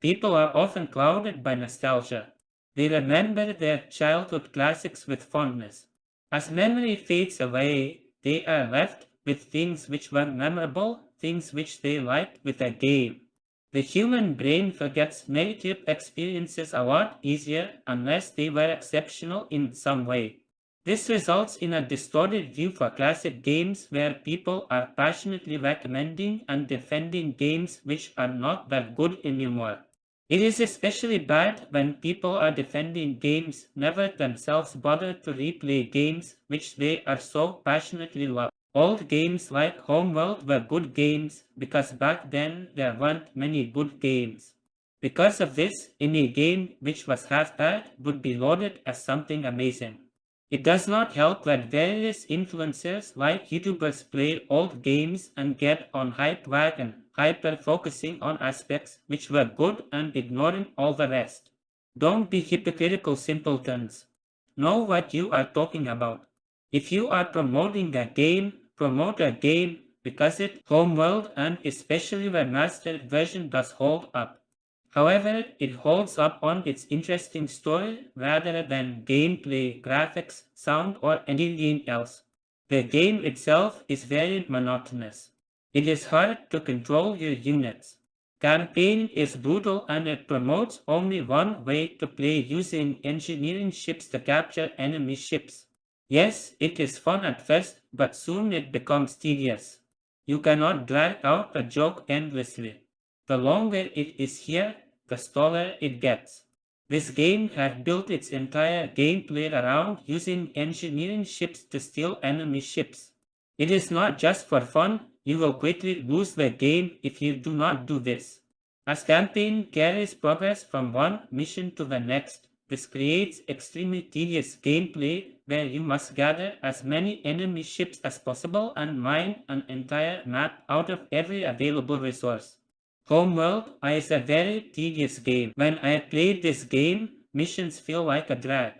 People are often clouded by nostalgia. They remember their childhood classics with fondness. As memory fades away, they are left with things which were memorable, things which they liked with a game. The human brain forgets negative experiences a lot easier unless they were exceptional in some way. This results in a distorted view for classic games where people are passionately recommending and defending games which are not that good anymore. It is especially bad when people are defending games never themselves bother to replay games which they are so passionately love. Old games like Homeworld were good games because back then there weren't many good games. Because of this, any game which was half bad would be lauded as something amazing. It does not help that various influencers like YouTubers play old games and get on hype wagon, hyper-focusing on aspects which were good and ignoring all the rest. Don't be hypocritical simpletons. Know what you are talking about. If you are promoting a game, promote a game because it Homeworld and especially the remastered version does hold up. However, it holds up on its interesting story rather than gameplay, graphics, sound, or anything else. The game itself is very monotonous. It is hard to control your units. Campaign is brutal and it promotes only one way to play using engineering ships to capture enemy ships. Yes, it is fun at first, but soon it becomes tedious. You cannot drag out a joke endlessly. The longer it is here, the staller it gets. This game has built its entire gameplay around using engineering ships to steal enemy ships. It is not just for fun, you will quickly lose the game if you do not do this. As campaign carries progress from one mission to the next, this creates extremely tedious gameplay where you must gather as many enemy ships as possible and mine an entire map out of every available resource. Homeworld is a very tedious game. When I played this game, missions feel like a drag.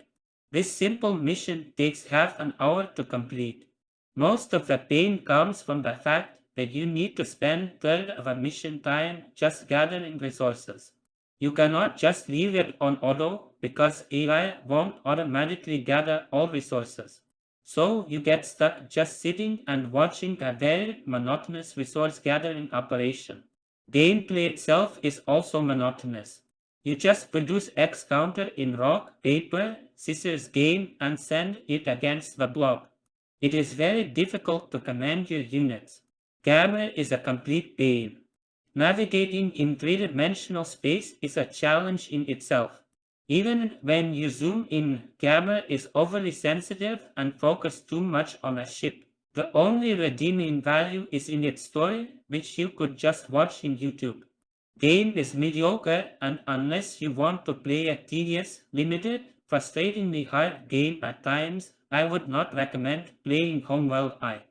This simple mission takes half an hour to complete. Most of the pain comes from the fact that you need to spend a third of a mission time just gathering resources. You cannot just leave it on auto because AI won't automatically gather all resources. So you get stuck just sitting and watching a very monotonous resource gathering operation. Gameplay itself is also monotonous. You just produce X counter in rock, paper, scissors game and send it against the blob. It is very difficult to command your units. Camera is a complete pain. Navigating in three-dimensional space is a challenge in itself. Even when you zoom in, camera is overly sensitive and focus too much on a ship. The only redeeming value is in its story, which you could just watch in YouTube. Game is mediocre and unless you want to play a tedious, limited, frustratingly hard game at times, I would not recommend playing Homeworld I.